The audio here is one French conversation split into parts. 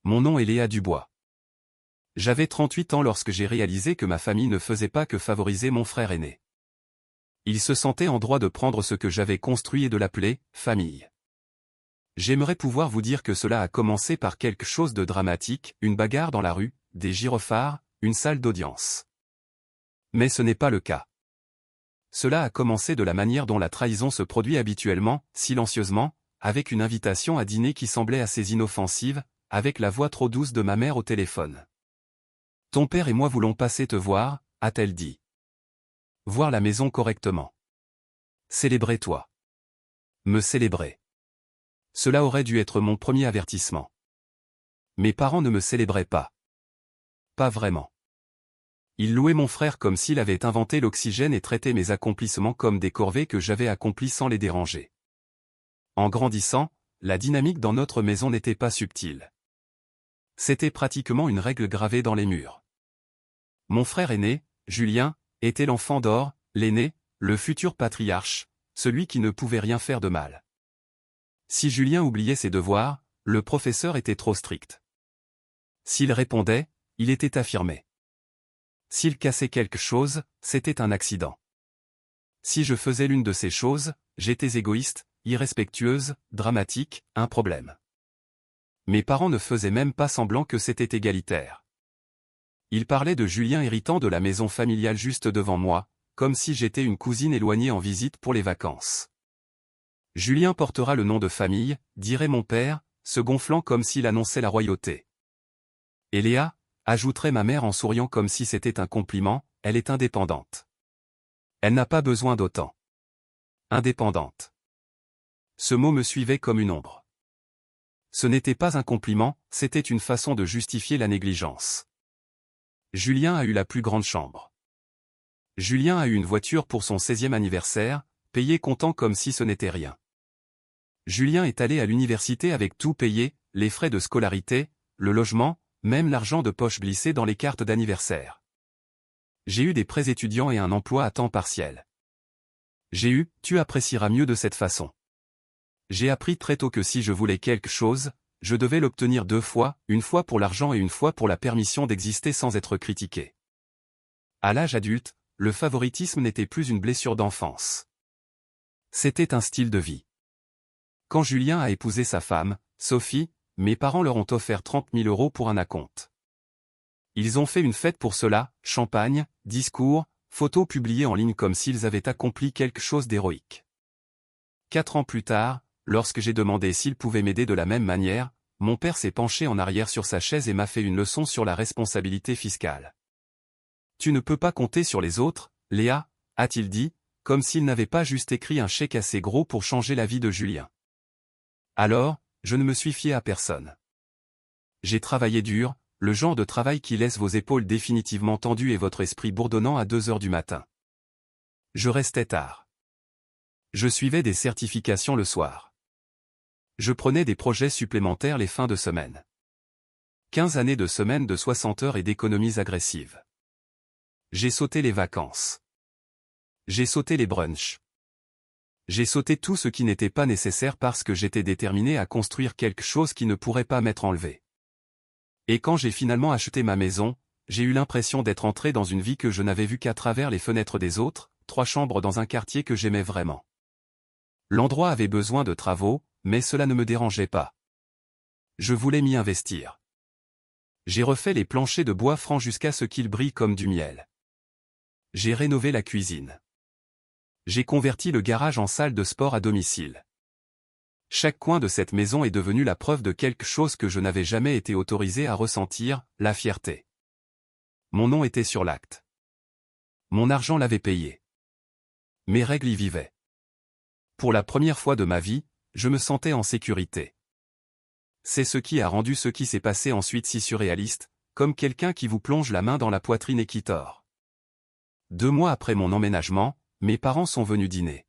Mon nom est Léa Dubois. J'avais 38 ans lorsque j'ai réalisé que ma famille ne faisait pas que favoriser mon frère aîné. Il se sentait en droit de prendre ce que j'avais construit et de l'appeler « famille ». J'aimerais pouvoir vous dire que cela a commencé par quelque chose de dramatique, une bagarre dans la rue, des gyrophares, une salle d'audience. Mais ce n'est pas le cas. Cela a commencé de la manière dont la trahison se produit habituellement, silencieusement, avec une invitation à dîner qui semblait assez inoffensive, avec la voix trop douce de ma mère au téléphone. « Ton père et moi voulons passer te voir », a-t-elle dit. « Voir la maison correctement. Célébrer toi. Me célébrer. » Cela aurait dû être mon premier avertissement. Mes parents ne me célébraient pas. Pas vraiment. Ils louaient mon frère comme s'il avait inventé l'oxygène et traitaient mes accomplissements comme des corvées que j'avais accomplis sans les déranger. En grandissant, la dynamique dans notre maison n'était pas subtile. C'était pratiquement une règle gravée dans les murs. Mon frère aîné, Julien, était l'enfant d'or, l'aîné, le futur patriarche, celui qui ne pouvait rien faire de mal. Si Julien oubliait ses devoirs, le professeur était trop strict. S'il répondait, il était affirmé. S'il cassait quelque chose, c'était un accident. Si je faisais l'une de ces choses, j'étais égoïste, irrespectueuse, dramatique, un problème. Mes parents ne faisaient même pas semblant que c'était égalitaire. Ils parlaient de Julien héritant de la maison familiale juste devant moi, comme si j'étais une cousine éloignée en visite pour les vacances. Julien portera le nom de famille, dirait mon père, se gonflant comme s'il annonçait la royauté. Et Léa, ajouterait ma mère en souriant comme si c'était un compliment, elle est indépendante. Elle n'a pas besoin d'autant. Indépendante. Ce mot me suivait comme une ombre. Ce n'était pas un compliment, c'était une façon de justifier la négligence. Julien a eu la plus grande chambre. Julien a eu une voiture pour son 16e anniversaire, payé comptant comme si ce n'était rien. Julien est allé à l'université avec tout payé, les frais de scolarité, le logement, même l'argent de poche glissé dans les cartes d'anniversaire. J'ai eu des prêts étudiants et un emploi à temps partiel. Tu apprécieras mieux de cette façon. J'ai appris très tôt que si je voulais quelque chose, je devais l'obtenir 2 fois, une fois pour l'argent et une fois pour la permission d'exister sans être critiqué. À l'âge adulte, le favoritisme n'était plus une blessure d'enfance. C'était un style de vie. Quand Julien a épousé sa femme, Sophie, mes parents leur ont offert 30 000 € pour un acompte. Ils ont fait une fête pour cela, champagne, discours, photos publiées en ligne comme s'ils avaient accompli quelque chose d'héroïque. 4 ans plus tard, lorsque j'ai demandé s'il pouvait m'aider de la même manière, mon père s'est penché en arrière sur sa chaise et m'a fait une leçon sur la responsabilité fiscale. « Tu ne peux pas compter sur les autres, Léa », a-t-il dit, comme s'il n'avait pas juste écrit un chèque assez gros pour changer la vie de Julien. Alors, je ne me suis fié à personne. J'ai travaillé dur, le genre de travail qui laisse vos épaules définitivement tendues et votre esprit bourdonnant à 2 heures du matin. Je restais tard. Je suivais des certifications le soir. Je prenais des projets supplémentaires les fins de semaine. 15 années de semaines de 60 heures et d'économies agressives. J'ai sauté les vacances. J'ai sauté les brunchs. J'ai sauté tout ce qui n'était pas nécessaire parce que j'étais déterminé à construire quelque chose qui ne pourrait pas m'être enlevé. Et quand j'ai finalement acheté ma maison, j'ai eu l'impression d'être entré dans une vie que je n'avais vue qu'à travers les fenêtres des autres, 3 chambres dans un quartier que j'aimais vraiment. L'endroit avait besoin de travaux, mais cela ne me dérangeait pas. Je voulais m'y investir. J'ai refait les planchers de bois franc jusqu'à ce qu'ils brillent comme du miel. J'ai rénové la cuisine. J'ai converti le garage en salle de sport à domicile. Chaque coin de cette maison est devenu la preuve de quelque chose que je n'avais jamais été autorisé à ressentir, la fierté. Mon nom était sur l'acte. Mon argent l'avait payé. Mes règles y vivaient. Pour la première fois de ma vie, je me sentais en sécurité. C'est ce qui a rendu ce qui s'est passé ensuite si surréaliste, comme quelqu'un qui vous plonge la main dans la poitrine et qui tord. 2 mois après mon emménagement, mes parents sont venus dîner.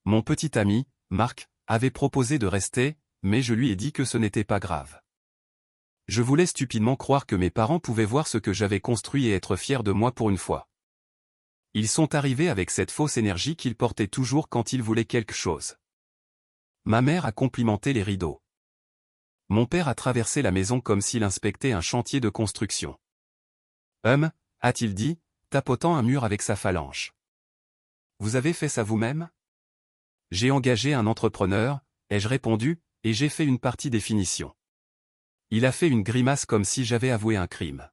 Mon petit ami, Marc, avait proposé de rester, mais je lui ai dit que ce n'était pas grave. Je voulais stupidement croire que mes parents pouvaient voir ce que j'avais construit et être fiers de moi pour une fois. Ils sont arrivés avec cette fausse énergie qu'ils portaient toujours quand ils voulaient quelque chose. Ma mère a complimenté les rideaux. Mon père a traversé la maison comme s'il inspectait un chantier de construction. A-t-il dit, tapotant un mur avec sa phalange. Vous avez fait ça vous-même? J'ai engagé un entrepreneur, ai-je répondu, et j'ai fait une partie des finitions. Il a fait une grimace comme si j'avais avoué un crime.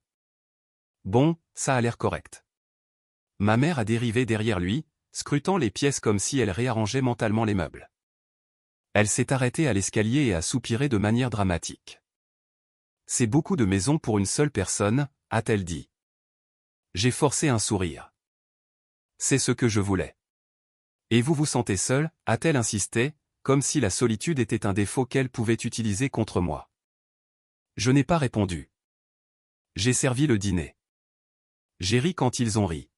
Bon, ça a l'air correct. Ma mère a dérivé derrière lui, scrutant les pièces comme si elle réarrangeait mentalement les meubles. Elle s'est arrêtée à l'escalier et a soupiré de manière dramatique. C'est beaucoup de maisons pour une seule personne, a-t-elle dit. J'ai forcé un sourire. C'est ce que je voulais. Et vous vous sentez seul, a-t-elle insisté, comme si la solitude était un défaut qu'elle pouvait utiliser contre moi. Je n'ai pas répondu. J'ai servi le dîner. J'ai ri quand ils ont ri.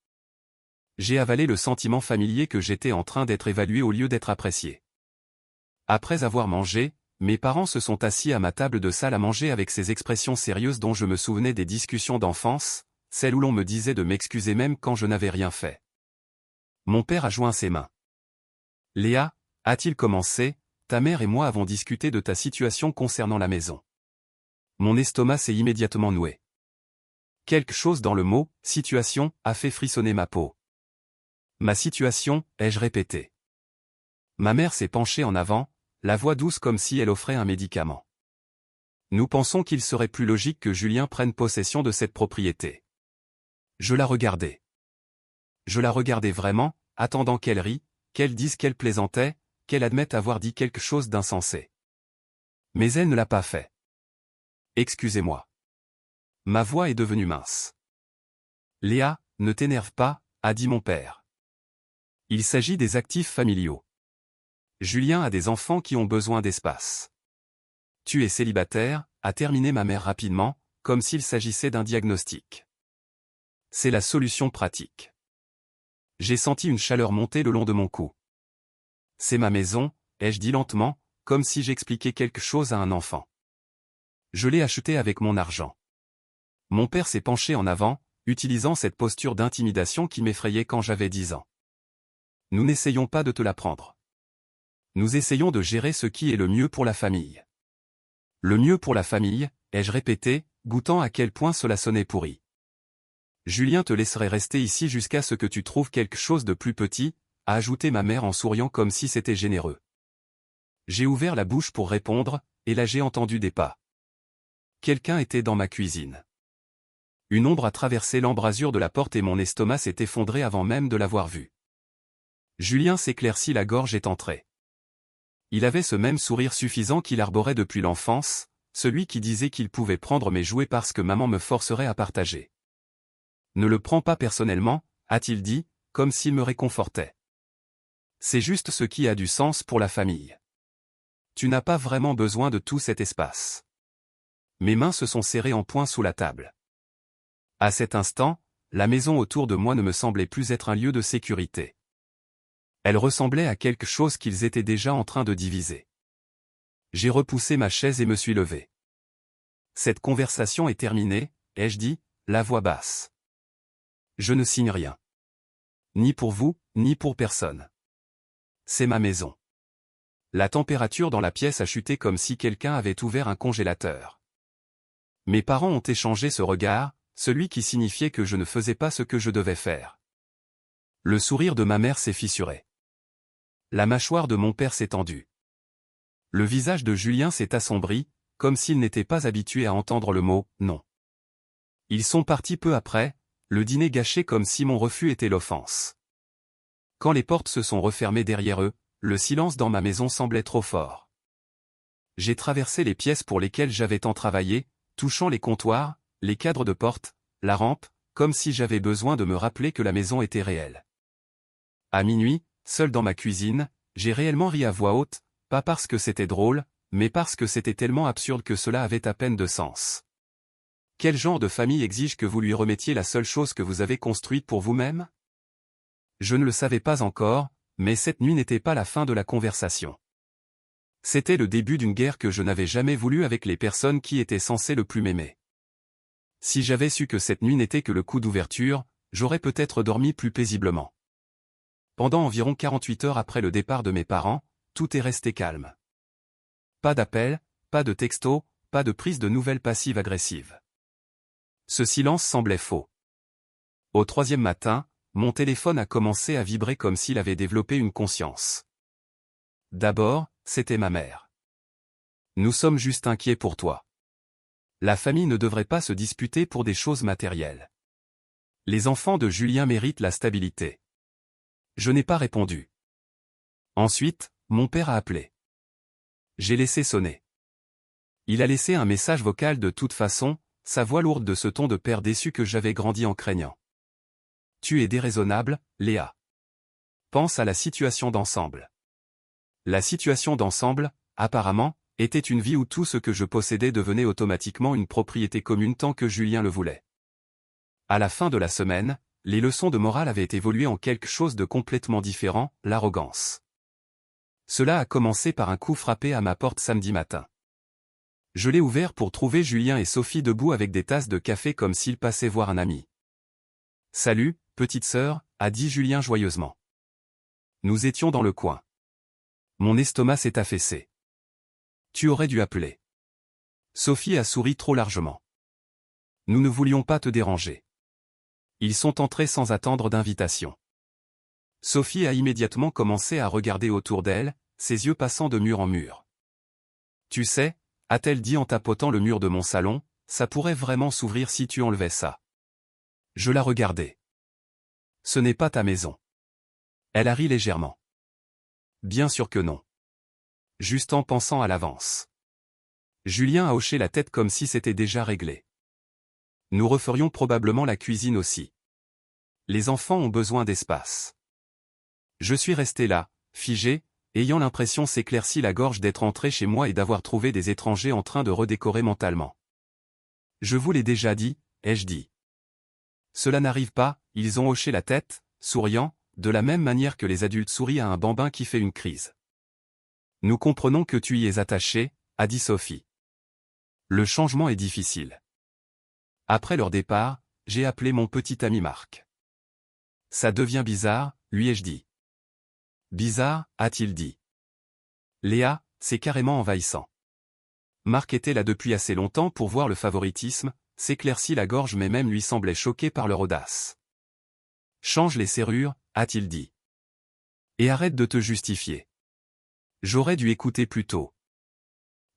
J'ai avalé le sentiment familier que j'étais en train d'être évalué au lieu d'être apprécié. Après avoir mangé, mes parents se sont assis à ma table de salle à manger avec ces expressions sérieuses dont je me souvenais des discussions d'enfance, celles où l'on me disait de m'excuser même quand je n'avais rien fait. Mon père a joint ses mains. Léa, a-t-il commencé, ta mère et moi avons discuté de ta situation concernant la maison. Mon estomac s'est immédiatement noué. Quelque chose dans le mot « situation » a fait frissonner ma peau. Ma situation, ai-je répété. Ma mère s'est penchée en avant, la voix douce comme si elle offrait un médicament. Nous pensons qu'il serait plus logique que Julien prenne possession de cette propriété. Je la regardais. Je la regardais vraiment, attendant qu'elle rie, qu'elle dise qu'elle plaisantait, qu'elle admette avoir dit quelque chose d'insensé. Mais elle ne l'a pas fait. Excusez-moi. Ma voix est devenue mince. Léa, ne t'énerve pas, a dit mon père. Il s'agit des actifs familiaux. Julien a des enfants qui ont besoin d'espace. Tu es célibataire, a terminé ma mère rapidement, comme s'il s'agissait d'un diagnostic. C'est la solution pratique. J'ai senti une chaleur monter le long de mon cou. C'est ma maison, ai-je dit lentement, comme si j'expliquais quelque chose à un enfant. Je l'ai achetée avec mon argent. Mon père s'est penché en avant, utilisant cette posture d'intimidation qui m'effrayait quand j'avais 10 ans. Nous n'essayons pas de te la prendre. Nous essayons de gérer ce qui est le mieux pour la famille. Le mieux pour la famille, ai-je répété, goûtant à quel point cela sonnait pourri. Julien te laisserait rester ici jusqu'à ce que tu trouves quelque chose de plus petit, a ajouté ma mère en souriant comme si c'était généreux. J'ai ouvert la bouche pour répondre, et là j'ai entendu des pas. Quelqu'un était dans ma cuisine. Une ombre a traversé l'embrasure de la porte et mon estomac s'est effondré avant même de l'avoir vu. Julien s'éclaircit la gorge et entré. Il avait ce même sourire suffisant qu'il arborait depuis l'enfance, celui qui disait qu'il pouvait prendre mes jouets parce que maman me forcerait à partager. Ne le prends pas personnellement, a-t-il dit, comme s'il me réconfortait. C'est juste ce qui a du sens pour la famille. Tu n'as pas vraiment besoin de tout cet espace. Mes mains se sont serrées en poing sous la table. À cet instant, la maison autour de moi ne me semblait plus être un lieu de sécurité. Elle ressemblait à quelque chose qu'ils étaient déjà en train de diviser. J'ai repoussé ma chaise et me suis levé. Cette conversation est terminée, ai-je dit, la voix basse. Je ne signe rien. Ni pour vous, ni pour personne. C'est ma maison. La température dans la pièce a chuté comme si quelqu'un avait ouvert un congélateur. Mes parents ont échangé ce regard, celui qui signifiait que je ne faisais pas ce que je devais faire. Le sourire de ma mère s'est fissuré. La mâchoire de mon père s'est tendue. Le visage de Julien s'est assombri, comme s'il n'était pas habitué à entendre le mot « non ». Ils sont partis peu après, le dîner gâché comme si mon refus était l'offense. Quand les portes se sont refermées derrière eux, le silence dans ma maison semblait trop fort. J'ai traversé les pièces pour lesquelles j'avais tant travaillé, touchant les comptoirs, les cadres de porte, la rampe, comme si j'avais besoin de me rappeler que la maison était réelle. À minuit, seul dans ma cuisine, j'ai réellement ri à voix haute, pas parce que c'était drôle, mais parce que c'était tellement absurde que cela avait à peine de sens. Quel genre de famille exige que vous lui remettiez la seule chose que vous avez construite pour vous-même? Je ne le savais pas encore, mais cette nuit n'était pas la fin de la conversation. C'était le début d'une guerre que je n'avais jamais voulu avec les personnes qui étaient censées le plus m'aimer. Si j'avais su que cette nuit n'était que le coup d'ouverture, j'aurais peut-être dormi plus paisiblement. Pendant environ 48 heures après le départ de mes parents, tout est resté calme. Pas d'appel, pas de texto, pas de prise de nouvelles passives-agressives. Ce silence semblait faux. Au 3e matin, mon téléphone a commencé à vibrer comme s'il avait développé une conscience. D'abord, c'était ma mère. Nous sommes juste inquiets pour toi. La famille ne devrait pas se disputer pour des choses matérielles. Les enfants de Julien méritent la stabilité. Je n'ai pas répondu. Ensuite, mon père a appelé. J'ai laissé sonner. Il a laissé un message vocal de toute façon, sa voix lourde de ce ton de père déçu que j'avais grandi en craignant. Tu es déraisonnable, Léa. Pense à la situation d'ensemble. La situation d'ensemble, apparemment, était une vie où tout ce que je possédais devenait automatiquement une propriété commune tant que Julien le voulait. À la fin de la semaine, les leçons de morale avaient évolué en quelque chose de complètement différent, l'arrogance. Cela a commencé par un coup frappé à ma porte samedi matin. Je l'ai ouvert pour trouver Julien et Sophie debout avec des tasses de café comme s'ils passaient voir un ami. « Salut, petite sœur », a dit Julien joyeusement. Nous étions dans le coin. Mon estomac s'est affaissé. Tu aurais dû appeler. Sophie a souri trop largement. Nous ne voulions pas te déranger. Ils sont entrés sans attendre d'invitation. Sophie a immédiatement commencé à regarder autour d'elle, ses yeux passant de mur en mur. Tu sais, a-t-elle dit en tapotant le mur de mon salon, ça pourrait vraiment s'ouvrir si tu enlevais ça. Je la regardais. Ce n'est pas ta maison. Elle a ri légèrement. Bien sûr que non. Juste en pensant à l'avance. Julien a hoché la tête comme si c'était déjà réglé. Nous referions probablement la cuisine aussi. Les enfants ont besoin d'espace. Je suis resté là, figé, ayant l'impression s'éclaircir la gorge d'être entré chez moi et d'avoir trouvé des étrangers en train de redécorer mentalement. Je vous l'ai déjà dit, ai-je dit. Cela n'arrive pas, ils ont hoché la tête, souriant, de la même manière que les adultes sourient à un bambin qui fait une crise. Nous comprenons que tu y es attaché, a dit Sophie. Le changement est difficile. Après leur départ, j'ai appelé mon petit ami Marc. Ça devient bizarre, lui ai-je dit. Bizarre, a-t-il dit. Léa, c'est carrément envahissant. Marc était là depuis assez longtemps pour voir le favoritisme, s'éclaircit la gorge mais même lui semblait choqué par leur audace. Change les serrures, a-t-il dit. Et arrête de te justifier. J'aurais dû écouter plus tôt.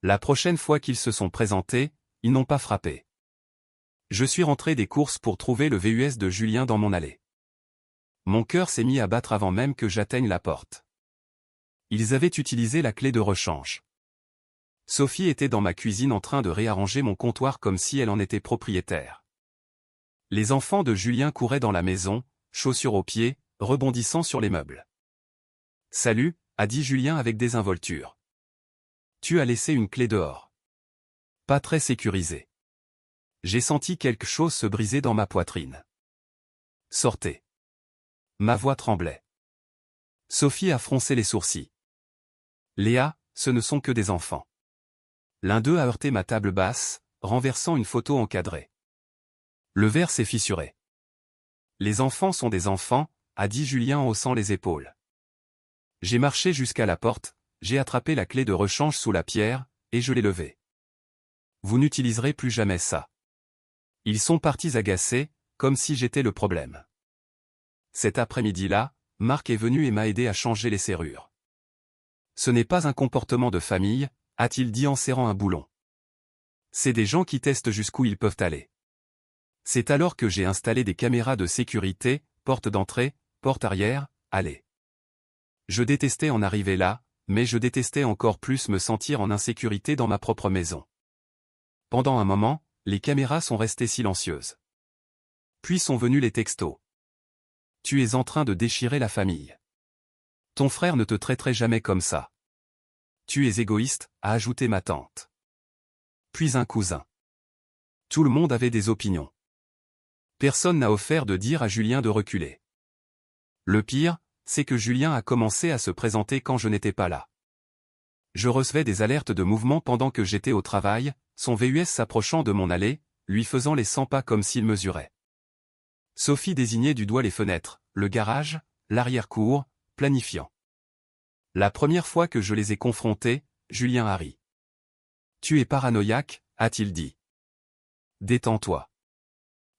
La prochaine fois qu'ils se sont présentés, ils n'ont pas frappé. Je suis rentré des courses pour trouver le VUS de Julien dans mon allée. Mon cœur s'est mis à battre avant même que j'atteigne la porte. Ils avaient utilisé la clé de rechange. Sophie était dans ma cuisine en train de réarranger mon comptoir comme si elle en était propriétaire. Les enfants de Julien couraient dans la maison, chaussures aux pieds, rebondissant sur les meubles. « Salut », a dit Julien avec désinvolture. « Tu as laissé une clé dehors. » Pas très sécurisée. J'ai senti quelque chose se briser dans ma poitrine. « Sortez. » Ma voix tremblait. Sophie a froncé les sourcils. « Léa, ce ne sont que des enfants. » L'un d'eux a heurté ma table basse, renversant une photo encadrée. Le verre s'est fissuré. « Les enfants sont des enfants », a dit Julien en haussant les épaules. J'ai marché jusqu'à la porte, j'ai attrapé la clé de rechange sous la pierre, et je l'ai levée. Vous n'utiliserez plus jamais ça. Ils sont partis agacés, comme si j'étais le problème. Cet après-midi-là, Marc est venu et m'a aidé à changer les serrures. Ce n'est pas un comportement de famille, a-t-il dit en serrant un boulon. C'est des gens qui testent jusqu'où ils peuvent aller. C'est alors que j'ai installé des caméras de sécurité, porte d'entrée, porte arrière, allée. Je détestais en arriver là, mais je détestais encore plus me sentir en insécurité dans ma propre maison. Pendant un moment, les caméras sont restées silencieuses. Puis sont venus les textos. Tu es en train de déchirer la famille. Ton frère ne te traiterait jamais comme ça. Tu es égoïste, a ajouté ma tante. Puis un cousin. Tout le monde avait des opinions. Personne n'a offert de dire à Julien de reculer. Le pire, c'est que Julien a commencé à se présenter quand je n'étais pas là. Je recevais des alertes de mouvement pendant que j'étais au travail, son VUS s'approchant de mon allée, lui faisant les 100 pas comme s'il mesurait. Sophie désignait du doigt les fenêtres, le garage, l'arrière-cour, planifiant. La première fois que je les ai confrontés, Julien a ri. Tu es paranoïaque, a-t-il dit. Détends-toi.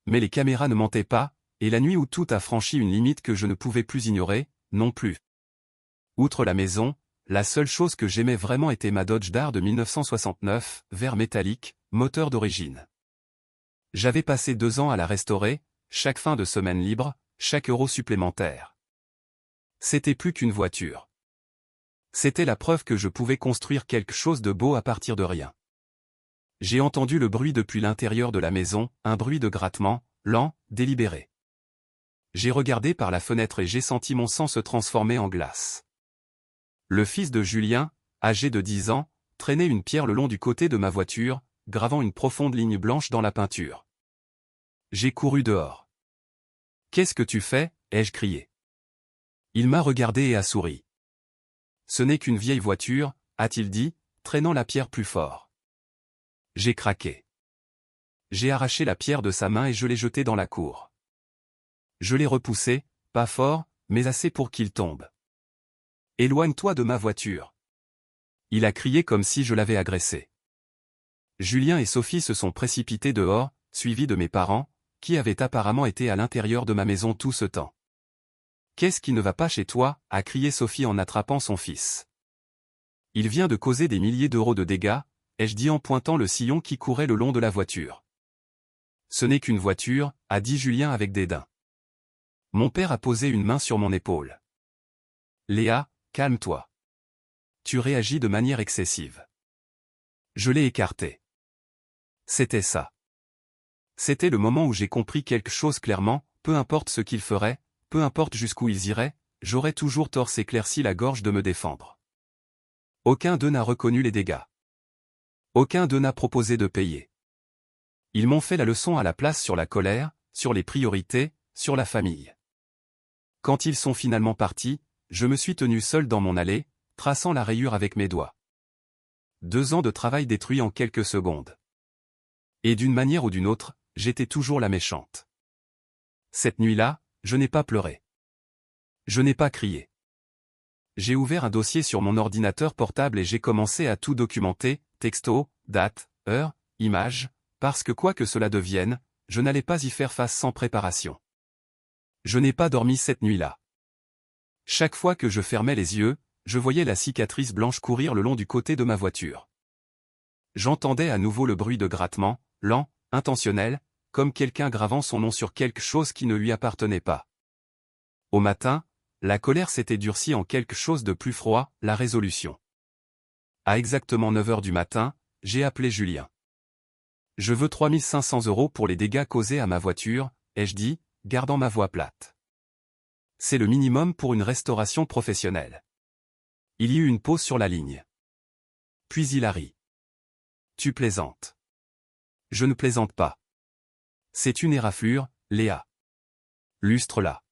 Mais les caméras ne mentaient pas, et la nuit où tout a franchi une limite que je ne pouvais plus ignorer, non plus. Outre la maison, la seule chose que j'aimais vraiment était ma Dodge Dart de 1969, vert métallique, moteur d'origine. J'avais passé 2 ans à la restaurer, chaque fin de semaine libre, chaque euro supplémentaire. C'était plus qu'une voiture. C'était la preuve que je pouvais construire quelque chose de beau à partir de rien. J'ai entendu le bruit depuis l'intérieur de la maison, un bruit de grattement, lent, délibéré. J'ai regardé par la fenêtre et j'ai senti mon sang se transformer en glace. Le fils de Julien, âgé de 10 ans, traînait une pierre le long du côté de ma voiture, gravant une profonde ligne blanche dans la peinture. J'ai couru dehors. « Qu'est-ce que tu fais » ai-je crié. Il m'a regardé et a souri. « Ce n'est qu'une vieille voiture » a-t-il dit, traînant la pierre plus fort. J'ai craqué. J'ai arraché la pierre de sa main et je l'ai jetée dans la cour. Je l'ai repoussé, pas fort, mais assez pour qu'il tombe. « Éloigne-toi de ma voiture !» Il a crié comme si je l'avais agressé. Julien et Sophie se sont précipités dehors, suivis de mes parents, qui avaient apparemment été à l'intérieur de ma maison tout ce temps. « Qu'est-ce qui ne va pas chez toi » a crié Sophie en attrapant son fils. « Il vient de causer des milliers d'euros de dégâts » ai-je dit en pointant le sillon qui courait le long de la voiture. « Ce n'est qu'une voiture » a dit Julien avec dédain. Mon père a posé une main sur mon épaule. « Léa, calme-toi. Tu réagis de manière excessive. » Je l'ai écarté. C'était ça. C'était le moment où j'ai compris quelque chose clairement, peu importe ce qu'ils feraient, peu importe jusqu'où ils iraient, j'aurais toujours tort, s'éclairci la gorge de me défendre. Aucun d'eux n'a reconnu les dégâts. Aucun d'eux n'a proposé de payer. Ils m'ont fait la leçon à la place sur la colère, sur les priorités, sur la famille. Quand ils sont finalement partis, je me suis tenu seul dans mon allée, traçant la rayure avec mes doigts. 2 ans de travail détruits en quelques secondes. Et d'une manière ou d'une autre, j'étais toujours la méchante. Cette nuit-là, je n'ai pas pleuré. Je n'ai pas crié. J'ai ouvert un dossier sur mon ordinateur portable et j'ai commencé à tout documenter, texto, date, heure, image, parce que quoi que cela devienne, je n'allais pas y faire face sans préparation. Je n'ai pas dormi cette nuit-là. Chaque fois que je fermais les yeux, je voyais la cicatrice blanche courir le long du côté de ma voiture. J'entendais à nouveau le bruit de grattement, lent, intentionnel, comme quelqu'un gravant son nom sur quelque chose qui ne lui appartenait pas. Au matin, la colère s'était durcie en quelque chose de plus froid, la résolution. À exactement 9 heures du matin, j'ai appelé Julien. « Je veux 3 500 € pour les dégâts causés à ma voiture » ai-je dit, gardant ma voix plate. « C'est le minimum pour une restauration professionnelle. » Il y eut une pause sur la ligne. Puis il a ri. « Tu plaisantes. » « Je ne plaisante pas. C'est une éraflure, Léa. Lustre-la. »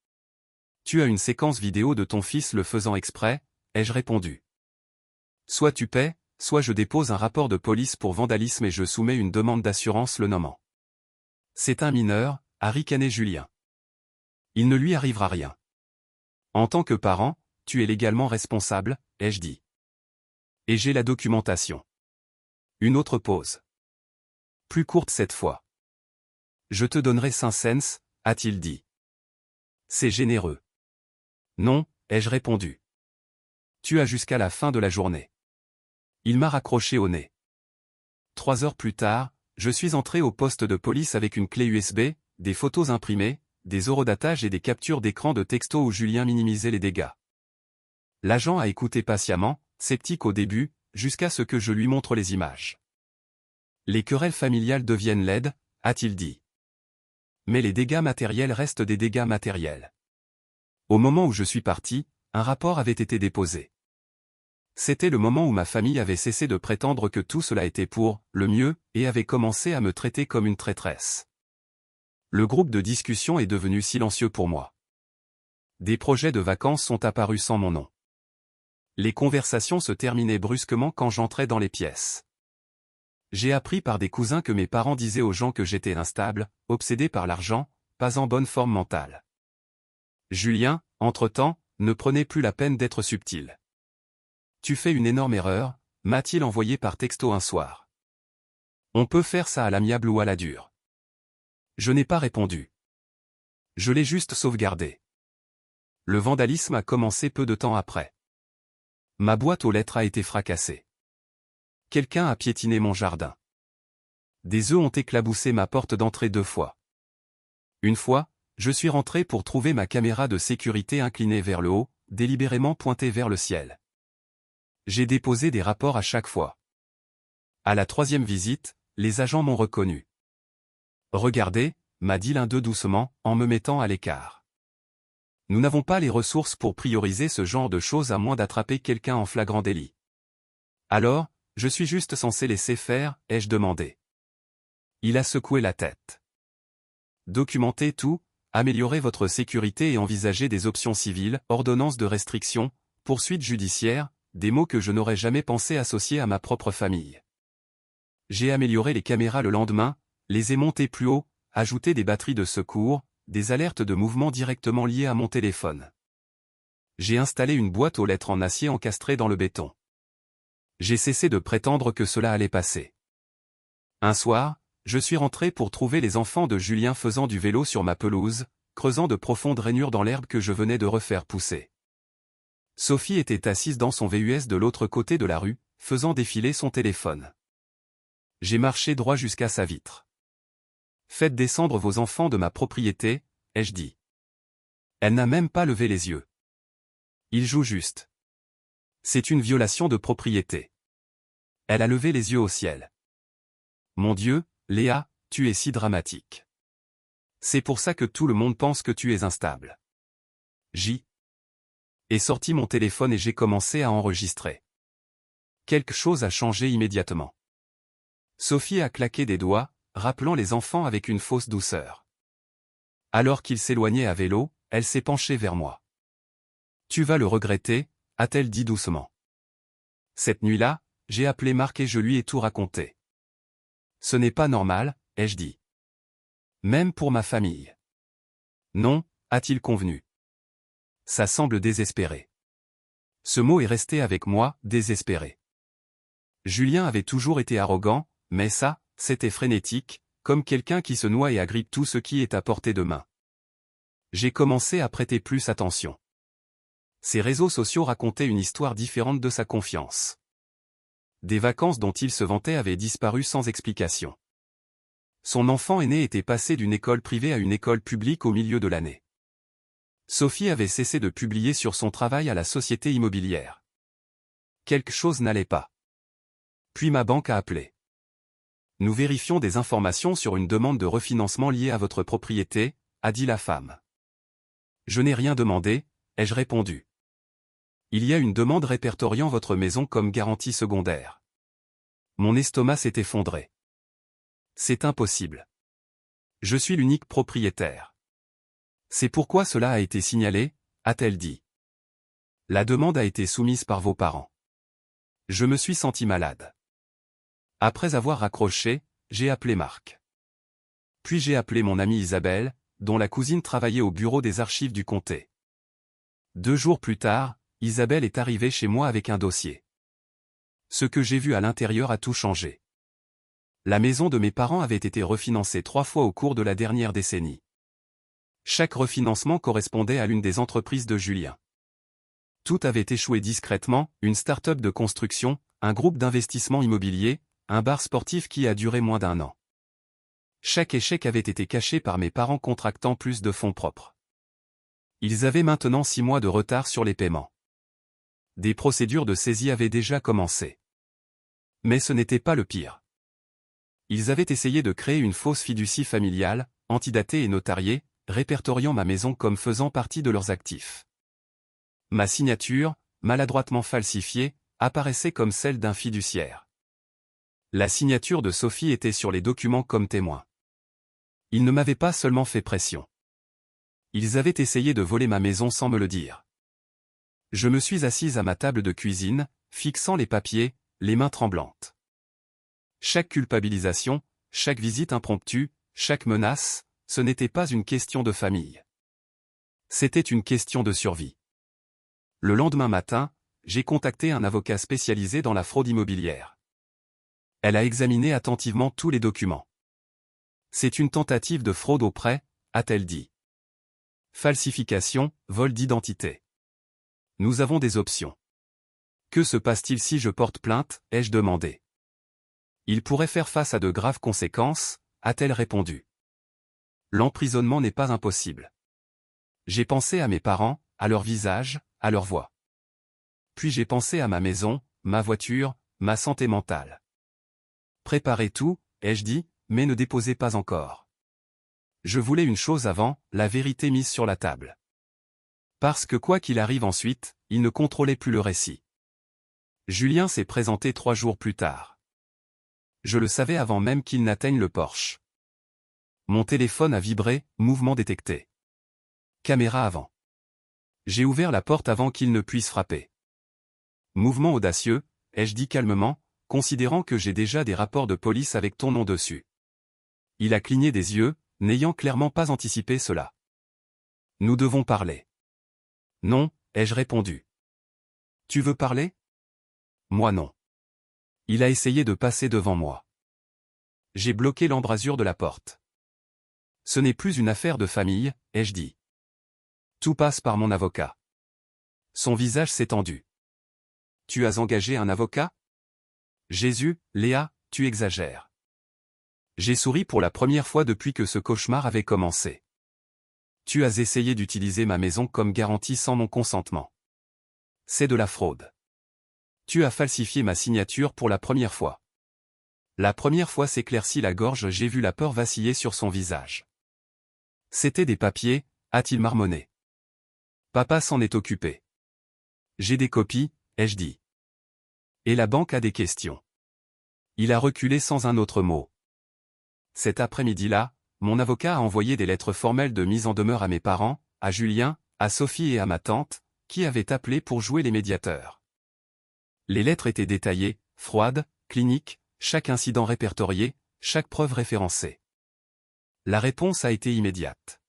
« Tu as une séquence vidéo de ton fils le faisant exprès » ai-je répondu. « Soit tu paies, soit je dépose un rapport de police pour vandalisme et je soumets une demande d'assurance le nommant. »« C'est un mineur » a ricané Julien. « Il ne lui arrivera rien. »« En tant que parent, tu es légalement responsable » ai-je dit. « Et j'ai la documentation. » Une autre pause. Plus courte cette fois. « Je te donnerai 5 cents » a-t-il dit. « C'est généreux. » Non, ai-je répondu. Tu as jusqu'à la fin de la journée. Il m'a raccroché au nez. 3 heures plus tard, je suis entré au poste de police avec une clé USB, des photos imprimées, des horodatages et des captures d'écran de textos où Julien minimisait les dégâts. L'agent a écouté patiemment, sceptique au début, jusqu'à ce que je lui montre les images. Les querelles familiales deviennent laides, a-t-il dit. Mais les dégâts matériels restent des dégâts matériels. Au moment où je suis parti, un rapport avait été déposé. C'était le moment où ma famille avait cessé de prétendre que tout cela était pour le mieux et avait commencé à me traiter comme une traîtresse. Le groupe de discussion est devenu silencieux pour moi. Des projets de vacances sont apparus sans mon nom. Les conversations se terminaient brusquement quand j'entrais dans les pièces. J'ai appris par des cousins que mes parents disaient aux gens que j'étais instable, obsédé par l'argent, pas en bonne forme mentale. Julien, entre-temps, ne prenait plus la peine d'être subtil. « Tu fais une énorme erreur » m'a-t-il envoyé par texto un soir. On peut faire ça à l'amiable ou à la dure. Je n'ai pas répondu. Je l'ai juste sauvegardé. Le vandalisme a commencé peu de temps après. Ma boîte aux lettres a été fracassée. Quelqu'un a piétiné mon jardin. Des œufs ont éclaboussé ma porte d'entrée 2 fois. Une fois, je suis rentré pour trouver ma caméra de sécurité inclinée vers le haut, délibérément pointée vers le ciel. J'ai déposé des rapports à chaque fois. À la 3e visite, les agents m'ont reconnu. Regardez, m'a dit l'un d'eux doucement, en me mettant à l'écart. Nous n'avons pas les ressources pour prioriser ce genre de choses à moins d'attraper quelqu'un en flagrant délit. Alors, je suis juste censé laisser faire, ai-je demandé. Il a secoué la tête. Documentez tout, améliorez votre sécurité et envisagez des options civiles, ordonnances de restriction, poursuites judiciaires, des mots que je n'aurais jamais pensé associer à ma propre famille. J'ai amélioré les caméras le lendemain, les ai montées plus haut, ajouté des batteries de secours, des alertes de mouvement directement liées à mon téléphone. J'ai installé une boîte aux lettres en acier encastrée dans le béton. J'ai cessé de prétendre que cela allait passer. Un soir, je suis rentré pour trouver les enfants de Julien faisant du vélo sur ma pelouse, creusant de profondes rainures dans l'herbe que je venais de refaire pousser. Sophie était assise dans son VUS de l'autre côté de la rue, faisant défiler son téléphone. J'ai marché droit jusqu'à sa vitre. « Faites descendre vos enfants de ma propriété, » ai-je dit. Elle n'a même pas levé les yeux. Ils jouent juste. C'est une violation de propriété. Elle a levé les yeux au ciel. Mon Dieu, Léa, tu es si dramatique. C'est pour ça que tout le monde pense que tu es instable. J'ai sorti mon téléphone et j'ai commencé à enregistrer. Quelque chose a changé immédiatement. Sophie a claqué des doigts, rappelant les enfants avec une fausse douceur. Alors qu'ils s'éloignaient à vélo, elle s'est penchée vers moi. « Tu vas le regretter », a-t-elle dit doucement. Cette nuit-là, j'ai appelé Marc et je lui ai tout raconté. Ce n'est pas normal, ai-je dit. Même pour ma famille. Non, a-t-il convenu. Ça semble désespéré. Ce mot est resté avec moi, désespéré. Julien avait toujours été arrogant, mais ça, c'était frénétique, comme quelqu'un qui se noie et agrippe tout ce qui est à portée de main. J'ai commencé à prêter plus attention. Ses réseaux sociaux racontaient une histoire différente de sa confiance. Des vacances dont il se vantait avaient disparu sans explication. Son enfant aîné était passé d'une école privée à une école publique au milieu de l'année. Sophie avait cessé de publier sur son travail à la société immobilière. Quelque chose n'allait pas. Puis ma banque a appelé. Nous vérifions des informations sur une demande de refinancement liée à votre propriété, a dit la femme. Je n'ai rien demandé, ai-je répondu. Il y a une demande répertoriant votre maison comme garantie secondaire. Mon estomac s'est effondré. C'est impossible. Je suis l'unique propriétaire. C'est pourquoi cela a été signalé, a-t-elle dit. La demande a été soumise par vos parents. Je me suis senti malade. Après avoir raccroché, j'ai appelé Marc. Puis j'ai appelé mon amie Isabelle, dont la cousine travaillait au bureau des archives du comté. 2 jours plus tard, Isabelle est arrivée chez moi avec un dossier. Ce que j'ai vu à l'intérieur a tout changé. La maison de mes parents avait été refinancée 3 fois au cours de la dernière décennie. Chaque refinancement correspondait à l'une des entreprises de Julien. Tout avait échoué discrètement, une start-up de construction, un groupe d'investissement immobilier, un bar sportif qui a duré moins d'1 an. Chaque échec avait été caché par mes parents contractant plus de fonds propres. Ils avaient maintenant 6 mois de retard sur les paiements. Des procédures de saisie avaient déjà commencé. Mais ce n'était pas le pire. Ils avaient essayé de créer une fausse fiducie familiale, antidatée et notariée, répertoriant ma maison comme faisant partie de leurs actifs. Ma signature, maladroitement falsifiée, apparaissait comme celle d'un fiduciaire. La signature de Sophie était sur les documents comme témoin. Ils ne m'avaient pas seulement fait pression. Ils avaient essayé de voler ma maison sans me le dire. Je me suis assise à ma table de cuisine, fixant les papiers, les mains tremblantes. Chaque culpabilisation, chaque visite impromptue, chaque menace, ce n'était pas une question de famille. C'était une question de survie. Le lendemain matin, j'ai contacté un avocat spécialisé dans la fraude immobilière. Elle a examiné attentivement tous les documents. C'est une tentative de fraude au prêt, a-t-elle dit. Falsification, vol d'identité. Nous avons des options. Que se passe-t-il si je porte plainte, ai-je demandé. Il pourrait faire face à de graves conséquences, a-t-elle répondu. L'emprisonnement n'est pas impossible. J'ai pensé à mes parents, à leur visage, à leur voix. Puis j'ai pensé à ma maison, ma voiture, ma santé mentale. Préparez tout, ai-je dit, mais ne déposez pas encore. Je voulais une chose avant, la vérité mise sur la table. Parce que quoi qu'il arrive ensuite, il ne contrôlait plus le récit. Julien s'est présenté 3 jours plus tard. Je le savais avant même qu'il n'atteigne le porche. Mon téléphone a vibré, mouvement détecté. Caméra avant. J'ai ouvert la porte avant qu'il ne puisse frapper. Mouvement audacieux, ai-je dit calmement, considérant que j'ai déjà des rapports de police avec ton nom dessus. Il a cligné des yeux, n'ayant clairement pas anticipé cela. Nous devons parler. Non, ai-je répondu. Tu veux parler? Moi non. Il a essayé de passer devant moi. J'ai bloqué l'embrasure de la porte. Ce n'est plus une affaire de famille, ai-je dit. Tout passe par mon avocat. Son visage s'est tendu. Tu as engagé un avocat? Jésus, Léa, tu exagères. J'ai souri pour la première fois depuis que ce cauchemar avait commencé. Tu as essayé d'utiliser ma maison comme garantie sans mon consentement. C'est de la fraude. Tu as falsifié ma signature pour la première fois. La première fois s'éclaircit la gorge, j'ai vu la peur vaciller sur son visage. C'était des papiers, a-t-il marmonné. Papa s'en est occupé. J'ai des copies, ai-je dit. Et la banque a des questions. Il a reculé sans un autre mot. Cet après-midi-là, mon avocat a envoyé des lettres formelles de mise en demeure à mes parents, à Julien, à Sophie et à ma tante, qui avaient appelé pour jouer les médiateurs. Les lettres étaient détaillées, froides, cliniques, chaque incident répertorié, chaque preuve référencée. La réponse a été immédiate.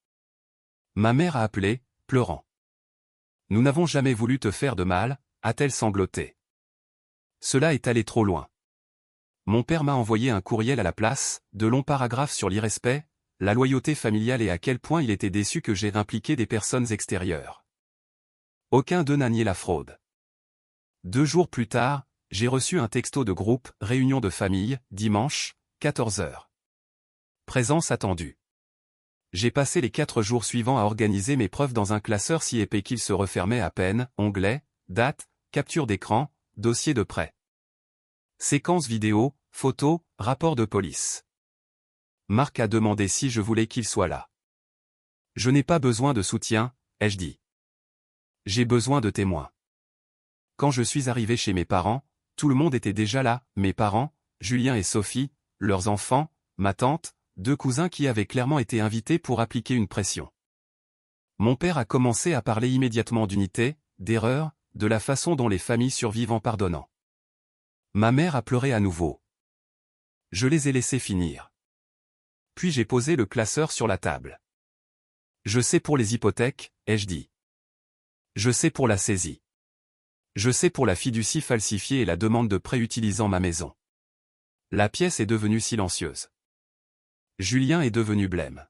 Ma mère a appelé, pleurant. Nous n'avons jamais voulu te faire de mal, a-t-elle sangloté. Cela est allé trop loin. Mon père m'a envoyé un courriel à la place, de longs paragraphes sur l'irrespect, la loyauté familiale et à quel point il était déçu que j'ai impliqué des personnes extérieures. Aucun d'eux n'a nié la fraude. 2 jours plus tard, j'ai reçu un texto de groupe, réunion de famille, dimanche, 14 h. Présence attendue. J'ai passé les 4 jours suivants à organiser mes preuves dans un classeur si épais qu'il se refermait à peine, onglet, date, capture d'écran, dossier de prêt. Séquence vidéo, photos, rapport de police. Marc a demandé si je voulais qu'il soit là. Je n'ai pas besoin de soutien, ai-je dit. J'ai besoin de témoins. Quand je suis arrivé chez mes parents, tout le monde était déjà là, mes parents, Julien et Sophie, leurs enfants, ma tante, 2 cousins qui avaient clairement été invités pour appliquer une pression. Mon père a commencé à parler immédiatement d'unité, d'erreur, de la façon dont les familles survivent en pardonnant. Ma mère a pleuré à nouveau. Je les ai laissés finir. Puis j'ai posé le classeur sur la table. Je sais pour les hypothèques, ai-je dit. Je sais pour la saisie. Je sais pour la fiducie falsifiée et la demande de prêt utilisant ma maison. La pièce est devenue silencieuse. Julien est devenu blême.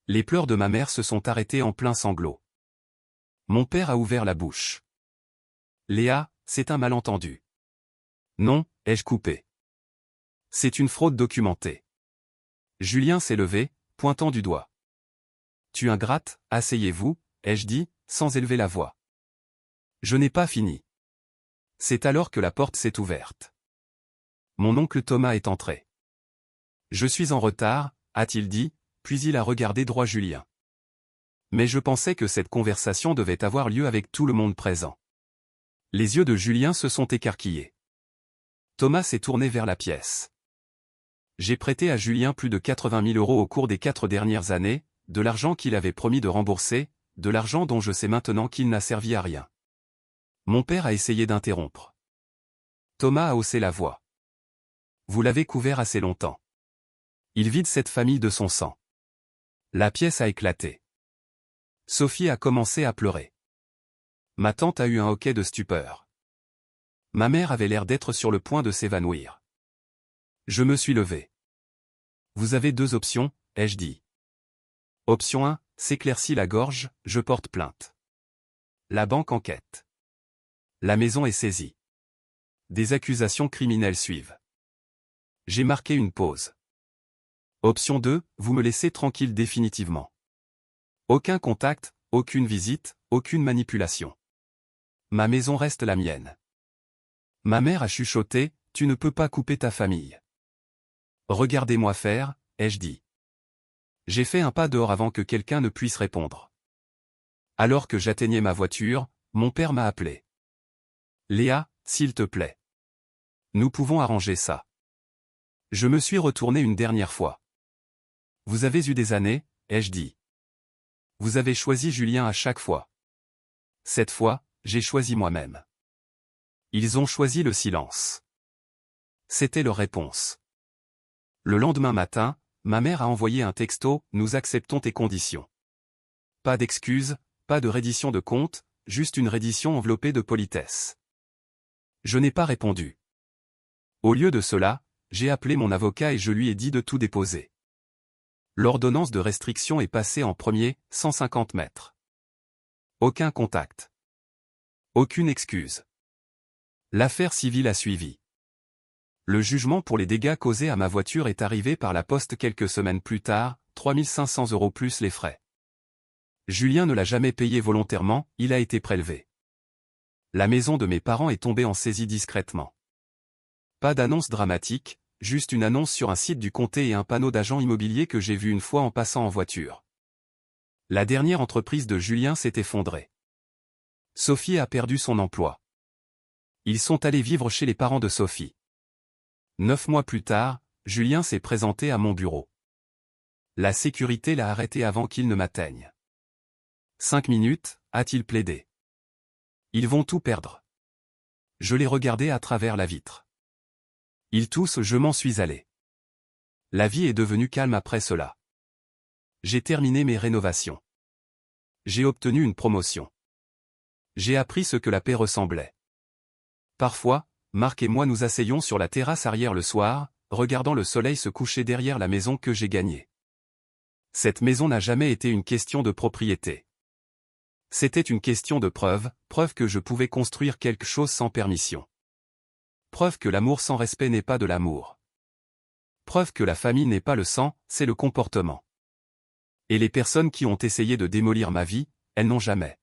Les pleurs de ma mère se sont arrêtés en plein sanglot. Mon père a ouvert la bouche. Léa, c'est un malentendu. Non, ai-je coupé. C'est une fraude documentée. Julien s'est levé, pointant du doigt. Tu ingrate, asseyez-vous, ai-je dit, sans élever la voix. Je n'ai pas fini. C'est alors que la porte s'est ouverte. Mon oncle Thomas est entré. Je suis en retard, a-t-il dit, puis il a regardé droit Julien. Mais je pensais que cette conversation devait avoir lieu avec tout le monde présent. Les yeux de Julien se sont écarquillés. Thomas s'est tourné vers la pièce. J'ai prêté à Julien plus de 80 000 € au cours des 4 dernières années, de l'argent qu'il avait promis de rembourser, de l'argent dont je sais maintenant qu'il n'a servi à rien. Mon père a essayé d'interrompre. Thomas a haussé la voix. Vous l'avez couvert assez longtemps. Il vide cette famille de son sang. La pièce a éclaté. Sophie a commencé à pleurer. Ma tante a eu un hoquet de stupeur. Ma mère avait l'air d'être sur le point de s'évanouir. Je me suis levé. Vous avez deux options, ai-je dit. Option 1, s'éclaircit la gorge, je porte plainte. La banque enquête. La maison est saisie. Des accusations criminelles suivent. J'ai marqué une pause. Option 2, vous me laissez tranquille définitivement. Aucun contact, aucune visite, aucune manipulation. Ma maison reste la mienne. Ma mère a chuchoté, tu ne peux pas couper ta famille. Regardez-moi faire, ai-je dit. J'ai fait un pas dehors avant que quelqu'un ne puisse répondre. Alors que j'atteignais ma voiture, mon père m'a appelé. Léa, s'il te plaît. Nous pouvons arranger ça. Je me suis retourné une dernière fois. Vous avez eu des années, ai-je dit. Vous avez choisi Julien à chaque fois. Cette fois, j'ai choisi moi-même. Ils ont choisi le silence. C'était leur réponse. Le lendemain matin, ma mère a envoyé un texto, nous acceptons tes conditions. Pas d'excuses, pas de reddition de compte, juste une reddition enveloppée de politesse. Je n'ai pas répondu. Au lieu de cela, j'ai appelé mon avocat et je lui ai dit de tout déposer. L'ordonnance de restriction est passée en premier, 150 mètres. Aucun contact. Aucune excuse. L'affaire civile a suivi. Le jugement pour les dégâts causés à ma voiture est arrivé par la poste quelques semaines plus tard, 3 500 € plus les frais. Julien ne l'a jamais payé volontairement, il a été prélevé. La maison de mes parents est tombée en saisie discrètement. Pas d'annonce dramatique, juste une annonce sur un site du comté et un panneau d'agent immobilier que j'ai vu une fois en passant en voiture. La dernière entreprise de Julien s'est effondrée. Sophie a perdu son emploi. Ils sont allés vivre chez les parents de Sophie. 9 mois plus tard, Julien s'est présenté à mon bureau. La sécurité l'a arrêté avant qu'il ne m'atteigne. 5 minutes, a-t-il plaidé. Ils vont tout perdre. Je l'ai regardé à travers la vitre. Ils toussent, je m'en suis allé. La vie est devenue calme après cela. J'ai terminé mes rénovations. J'ai obtenu une promotion. J'ai appris ce que la paix ressemblait. Parfois, Marc et moi nous asseyons sur la terrasse arrière le soir, regardant le soleil se coucher derrière la maison que j'ai gagnée. Cette maison n'a jamais été une question de propriété. C'était une question de preuve, preuve que je pouvais construire quelque chose sans permission. Preuve que l'amour sans respect n'est pas de l'amour. Preuve que la famille n'est pas le sang, c'est le comportement. Et les personnes qui ont essayé de démolir ma vie, elles n'ont jamais